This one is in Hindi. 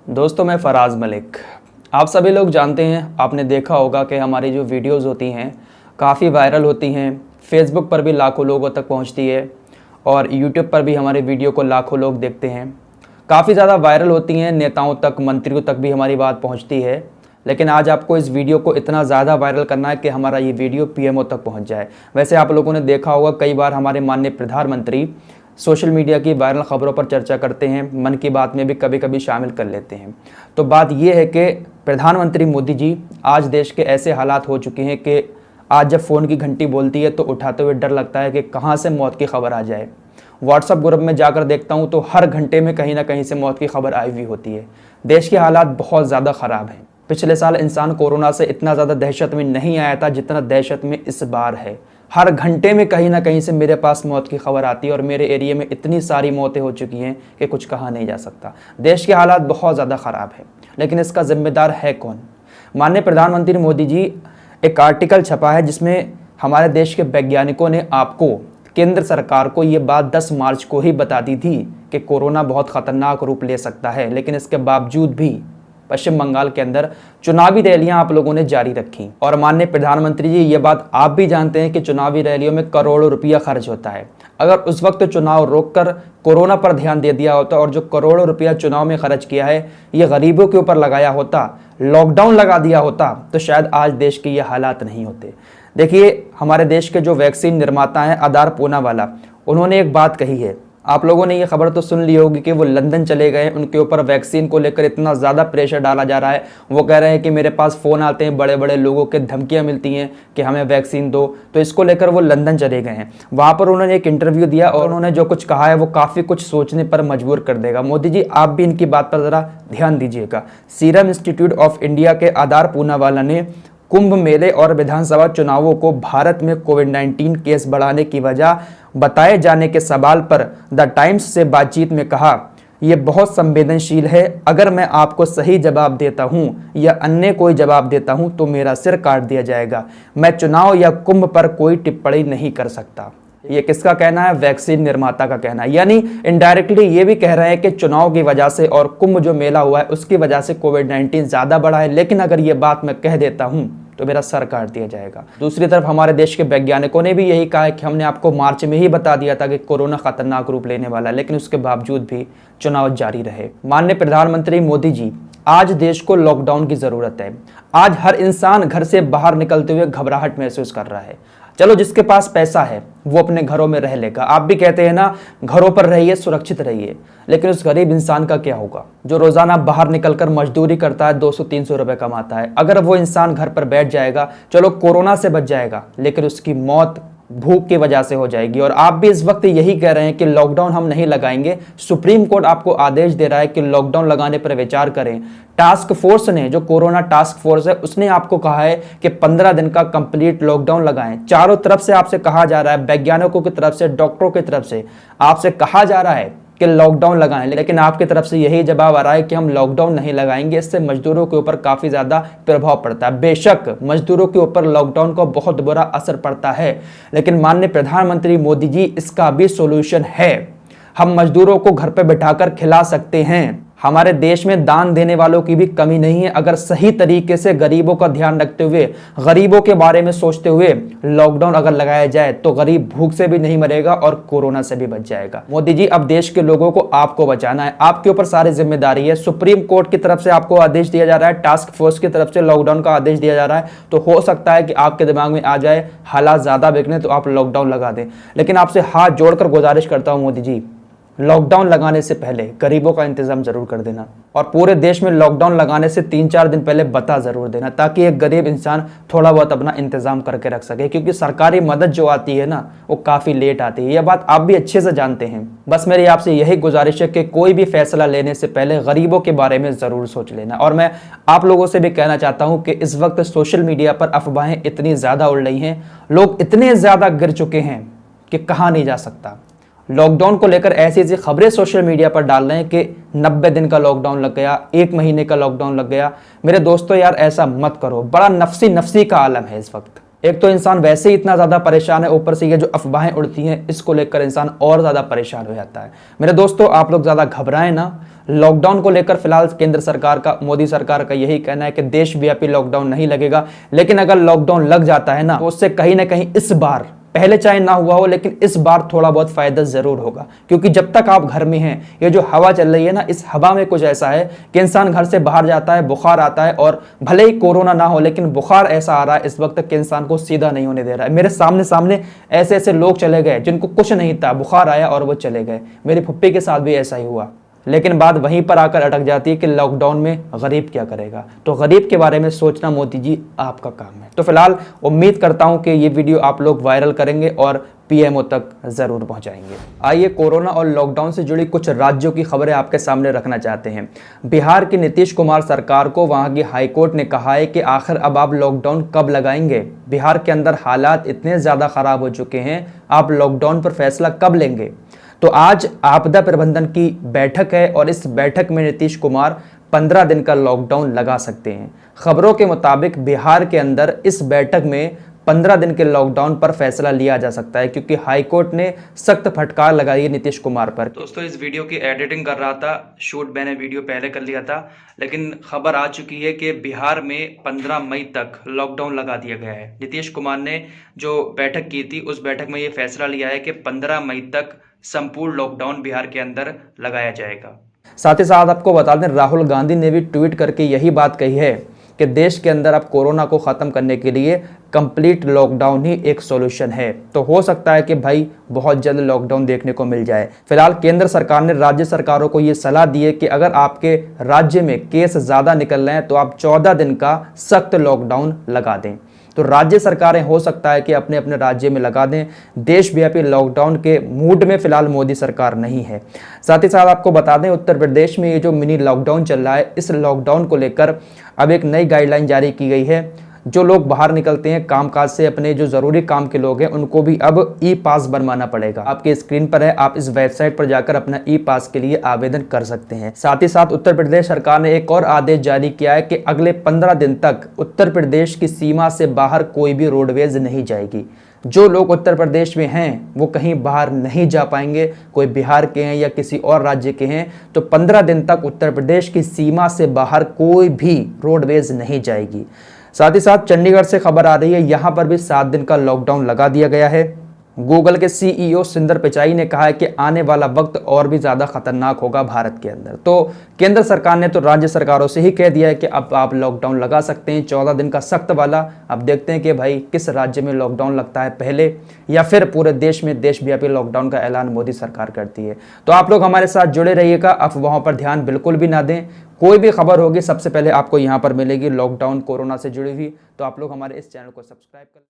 दोस्तों, मैं फराज मलिक। आप सभी लोग जानते हैं, आपने देखा होगा कि हमारी जो वीडियोस होती हैं काफ़ी वायरल होती हैं। फेसबुक पर भी लाखों लोगों तक पहुंचती है और यूट्यूब पर भी हमारे वीडियो को लाखों लोग देखते हैं। काफ़ी ज़्यादा वायरल होती हैं, नेताओं तक, मंत्रियों तक भी हमारी बात पहुंचती है। लेकिन आज आपको इस वीडियो को इतना ज़्यादा वायरल करना है कि हमारा ये वीडियो पीएमओ तक पहुंच जाए। वैसे आप लोगों ने देखा होगा, कई बार हमारे माननीय प्रधानमंत्री सोशल मीडिया की वायरल खबरों पर चर्चा करते हैं, मन की बात में भी कभी कभी शामिल कर लेते हैं। तो बात यह है कि प्रधानमंत्री मोदी जी आज देश के ऐसे हालात हो चुके हैं कि आज जब फ़ोन की घंटी बोलती है तो उठाते हुए डर लगता है कि कहाँ से मौत की खबर आ जाए। व्हाट्सएप ग्रुप में जाकर देखता हूँ तो हर घंटे में कहीं ना कहीं से मौत की खबर आई हुई होती है। देश के हालात बहुत ज़्यादा ख़राब हैं। पिछले साल इंसान कोरोना से इतना ज़्यादा दहशत में नहीं आया था जितना दहशत में इस बार है। हर घंटे में कहीं ना कहीं से मेरे पास मौत की खबर आती है और मेरे एरिया में इतनी सारी मौतें हो चुकी हैं कि कुछ कहा नहीं जा सकता। देश के हालात बहुत ज़्यादा ख़राब है, लेकिन इसका जिम्मेदार है कौन? माननीय प्रधानमंत्री मोदी जी, एक आर्टिकल छपा है जिसमें हमारे देश के वैज्ञानिकों ने आपको, केंद्र सरकार को, ये बात 10 मार्च को ही बता दी थी कि कोरोना बहुत ख़तरनाक रूप ले सकता है। लेकिन इसके बावजूद भी पश्चिम बंगाल के अंदर चुनावी रैलियां आप लोगों ने जारी रखी। और माननीय प्रधानमंत्री जी, ये बात आप भी जानते हैं कि चुनावी रैलियों में करोड़ों रुपया खर्च होता है। अगर उस वक्त चुनाव रोककर कोरोना पर ध्यान दे दिया होता और जो करोड़ों रुपया चुनाव में खर्च किया है ये गरीबों के ऊपर लगाया होता, लॉकडाउन लगा दिया होता, तो शायद आज देश के ये हालात नहीं होते। देखिए, हमारे देश के जो वैक्सीन निर्माता हैं आदार पूनावाला, उन्होंने एक बात कही है। आप लोगों ने ये खबर तो सुन ली होगी कि वो लंदन चले गए। उनके ऊपर वैक्सीन को लेकर इतना ज़्यादा प्रेशर डाला जा रहा है। वो कह रहे हैं कि मेरे पास फ़ोन आते हैं, बड़े बड़े लोगों के धमकियां मिलती हैं कि हमें वैक्सीन दो। तो इसको लेकर वो लंदन चले गए हैं। वहाँ पर उन्होंने एक इंटरव्यू दिया और उन्होंने जो कुछ कहा है वो काफ़ी कुछ सोचने पर मजबूर कर देगा। मोदी जी, आप भी इनकी बात पर ज़रा ध्यान दीजिएगा। सीरम इंस्टीट्यूट ऑफ इंडिया के आदार पूनावाला ने कुंभ मेले और विधानसभा चुनावों को भारत में कोविड-19 केस बढ़ाने की वजह बताए जाने के सवाल पर द टाइम्स से बातचीत में कहा, यह बहुत संवेदनशील है। अगर मैं आपको सही जवाब देता हूं या अन्य कोई जवाब देता हूं तो मेरा सिर काट दिया जाएगा। मैं चुनाव या कुंभ पर कोई टिप्पणी नहीं कर सकता। ये किसका कहना है? वैक्सीन निर्माता का कहना है। यानी इनडायरेक्टली ये भी कह रहे हैं कि चुनाव की वजह से और कुंभ जो मेला हुआ है उसकी वजह से कोविड-19 ज़्यादा बढ़ा है, लेकिन अगर ये बात मैं कह देता हूँ तो मेरा सर काट दिया जाएगा। दूसरी तरफ हमारे देश के वैज्ञानिकों ने भी यही कहा है कि हमने आपको मार्च में ही बता दिया था कि कोरोना खतरनाक रूप लेने वाला है, लेकिन उसके बावजूद भी चुनाव जारी रहे। माननीय प्रधानमंत्री मोदी जी, आज देश को लॉकडाउन की ज़रूरत है। आज हर इंसान घर से बाहर निकलते हुए घबराहट महसूस कर रहा है। चलो, जिसके पास पैसा है वो अपने घरों में रह लेगा। आप भी कहते हैं ना, घरों पर रहिए, सुरक्षित रहिए, लेकिन उस गरीब इंसान का क्या होगा जो रोजाना बाहर निकलकर मजदूरी करता है, 200-300 रुपए कमाता है? अगर वो इंसान घर पर बैठ जाएगा, चलो कोरोना से बच जाएगा, लेकिन उसकी मौत भूख की वजह से हो जाएगी। और आप भी इस वक्त यही कह रहे हैं कि लॉकडाउन हम नहीं लगाएंगे। सुप्रीम कोर्ट आपको आदेश दे रहा है कि लॉकडाउन लगाने पर विचार करें। टास्क फोर्स ने, जो कोरोना टास्क फोर्स है, उसने आपको कहा है कि 15 दिन का कंप्लीट लॉकडाउन लगाएं। चारों तरफ से आपसे कहा जा रहा है, वैज्ञानिकों की तरफ से, डॉक्टरों की तरफ से आपसे कहा जा रहा है कि लॉकडाउन लगाएं, लेकिन आपकी तरफ से यही जवाब आ रहा है कि हम लॉकडाउन नहीं लगाएंगे। इससे मजदूरों के ऊपर काफ़ी ज़्यादा प्रभाव पड़ता है। बेशक मजदूरों के ऊपर लॉकडाउन का बहुत बुरा असर पड़ता है, लेकिन माननीय प्रधानमंत्री मोदी जी, इसका भी सोल्यूशन है। हम मजदूरों को घर पर बैठाकर खिला सकते हैं। हमारे देश में दान देने वालों की भी कमी नहीं है। अगर सही तरीके से गरीबों का ध्यान रखते हुए, गरीबों के बारे में सोचते हुए लॉकडाउन अगर लगाया जाए तो गरीब भूख से भी नहीं मरेगा और कोरोना से भी बच जाएगा। मोदी जी, अब देश के लोगों को आपको बचाना है। आपके ऊपर सारी जिम्मेदारी है। सुप्रीम कोर्ट की तरफ से आपको आदेश दिया जा रहा है, टास्क फोर्स की तरफ से लॉकडाउन का आदेश दिया जा रहा है। तो हो सकता है कि आपके दिमाग में आ जाए हालात ज़्यादा बिगड़े तो आप लॉकडाउन लगा दें। लेकिन आपसे हाथ जोड़कर गुजारिश करता हूँ मोदी जी, लॉकडाउन लगाने से पहले गरीबों का इंतजाम जरूर कर देना और पूरे देश में लॉकडाउन लगाने से 3-4 दिन पहले बता जरूर देना, ताकि एक गरीब इंसान थोड़ा बहुत अपना इंतजाम करके रख सके। क्योंकि सरकारी मदद जो आती है ना, वो काफ़ी लेट आती है। यह बात आप भी अच्छे से जानते हैं। बस मेरी आपसे यही गुजारिश है कि कोई भी फैसला लेने से पहले गरीबों के बारे में ज़रूर सोच लेना। और मैं आप लोगों से भी कहना चाहता हूँ कि इस वक्त सोशल मीडिया पर अफवाहें इतनी ज़्यादा उड़ रही हैं, लोग इतने ज़्यादा गिर चुके हैं कि कहा नहीं जा सकता। लॉकडाउन को लेकर ऐसी ऐसी खबरें सोशल मीडिया पर डाल रहे हैं कि 90 दिन का लॉकडाउन लग गया, 1 महीने का लॉकडाउन लग गया। मेरे दोस्तों यार, ऐसा मत करो। बड़ा नफसी का आलम है इस वक्त। एक तो इंसान वैसे ही इतना ज़्यादा परेशान है, ऊपर से ये जो अफवाहें उड़ती हैं इसको लेकर इंसान और ज़्यादा परेशान हो जाता है। मेरे दोस्तों, आप लोग ज़्यादा घबराएं ना। लॉकडाउन को लेकर फिलहाल केंद्र सरकार का, मोदी सरकार का यही कहना है कि देशव्यापी लॉकडाउन नहीं लगेगा, लेकिन अगर लॉकडाउन लग जाता है ना तो उससे कहीं ना कहीं इस बार, पहले चाहे ना हुआ हो लेकिन इस बार थोड़ा बहुत फायदा जरूर होगा। क्योंकि जब तक आप घर में हैं, ये जो हवा चल रही है ना, इस हवा में कुछ ऐसा है कि इंसान घर से बाहर जाता है, बुखार आता है, और भले ही कोरोना ना हो लेकिन बुखार ऐसा आ रहा है इस वक्त कि इंसान को सीधा नहीं होने दे रहा है। मेरे सामने सामने ऐसे ऐसे लोग चले गए जिनको कुछ नहीं था, बुखार आया और वो चले गए। मेरी फुप्पी के साथ भी ऐसा ही हुआ। लेकिन बात वहीं पर आकर अटक जाती है कि लॉकडाउन में गरीब क्या करेगा। तो गरीब के बारे में सोचना मोदी जी आपका काम है। तो फिलहाल उम्मीद करता हूं कि ये वीडियो आप लोग वायरल करेंगे और पीएमओ तक जरूर पहुंचाएंगे। आइए कोरोना और लॉकडाउन से जुड़ी कुछ राज्यों की खबरें आपके सामने रखना चाहते हैं। बिहार की नीतीश कुमार सरकार को वहां की हाईकोर्ट ने कहा है कि आखिर अब आप लॉकडाउन कब लगाएंगे। बिहार के अंदर हालात इतने ज्यादा खराब हो चुके हैं, आप लॉकडाउन पर फैसला कब लेंगे। तो आज आपदा प्रबंधन की बैठक है और इस बैठक में नीतीश कुमार 15 दिन का लॉकडाउन लगा सकते हैं। खबरों के मुताबिक बिहार के अंदर इस बैठक में 15 दिन के लॉकडाउन पर फैसला लिया जा सकता है, क्योंकि हाईकोर्ट ने सख्त फटकार लगाई है नीतीश कुमार पर। दोस्तों, इस वीडियो की एडिटिंग कर रहा था, शूट मैंने वीडियो पहले कर लिया था, लेकिन खबर आ चुकी है कि बिहार में 15 मई तक लॉकडाउन लगा दिया गया है। नीतीश कुमार ने जो बैठक की थी उस बैठक में ये फैसला लिया है कि 15 मई तक संपूर्ण लॉकडाउन बिहार के अंदर लगाया जाएगा। साथ ही साथ आपको बता दें, राहुल गांधी ने भी ट्वीट करके यही बात कही है कि देश के अंदर अब कोरोना को खत्म करने के लिए कंप्लीट लॉकडाउन ही एक सॉल्यूशन है। तो हो सकता है कि भाई बहुत जल्द लॉकडाउन देखने को मिल जाए। फिलहाल केंद्र सरकार ने राज्य सरकारों को ये सलाह दी है कि अगर आपके राज्य में केस ज़्यादा निकल रहे हैं तो आप 14 दिन का सख्त लॉकडाउन लगा दें। तो राज्य सरकारें हो सकता है कि अपने अपने राज्य में लगा दें। देशव्यापी लॉकडाउन के मूड में फिलहाल मोदी सरकार नहीं है। साथ ही साथ आपको बता दें, उत्तर प्रदेश में ये जो मिनी लॉकडाउन चल रहा है, इस लॉकडाउन को लेकर अब एक नई गाइडलाइन जारी की गई है। जो लोग बाहर निकलते हैं कामकाज से, अपने जो ज़रूरी काम के लोग हैं, उनको भी अब ई पास बनवाना पड़ेगा। आपके स्क्रीन पर है, आप इस वेबसाइट पर जाकर अपना ई पास के लिए आवेदन कर सकते हैं। साथ ही साथ उत्तर प्रदेश सरकार ने एक और आदेश जारी किया है कि अगले 15 दिन तक उत्तर प्रदेश की सीमा से बाहर कोई भी रोडवेज नहीं जाएगी। जो लोग उत्तर प्रदेश में हैं वो कहीं बाहर नहीं जा पाएंगे, कोई बिहार के हैं या किसी और राज्य के हैं, तो 15 दिन तक उत्तर प्रदेश की सीमा से बाहर कोई भी रोडवेज नहीं जाएगी। साथ ही साथ चंडीगढ़ से खबर आ रही है, यहां पर भी 7 दिन का लॉकडाउन लगा दिया गया है। गूगल के सीईओ सुंदर पिचाई ने कहा है कि आने वाला वक्त और भी ज़्यादा खतरनाक होगा भारत के अंदर। तो केंद्र सरकार ने तो राज्य सरकारों से ही कह दिया है कि अब आप लॉकडाउन लगा सकते हैं, 14 दिन का सख्त वाला। अब देखते हैं कि भाई किस राज्य में लॉकडाउन लगता है पहले, या फिर पूरे देश में देशव्यापी लॉकडाउन का ऐलान मोदी सरकार करती है। तो आप लोग हमारे साथ जुड़े रहिएगा, अफवाहों पर ध्यान बिल्कुल भी ना दें। कोई भी खबर होगी सबसे पहले आपको यहाँ पर मिलेगी लॉकडाउन कोरोना से जुड़ी हुई। तो आप लोग हमारे इस चैनल को सब्सक्राइब कर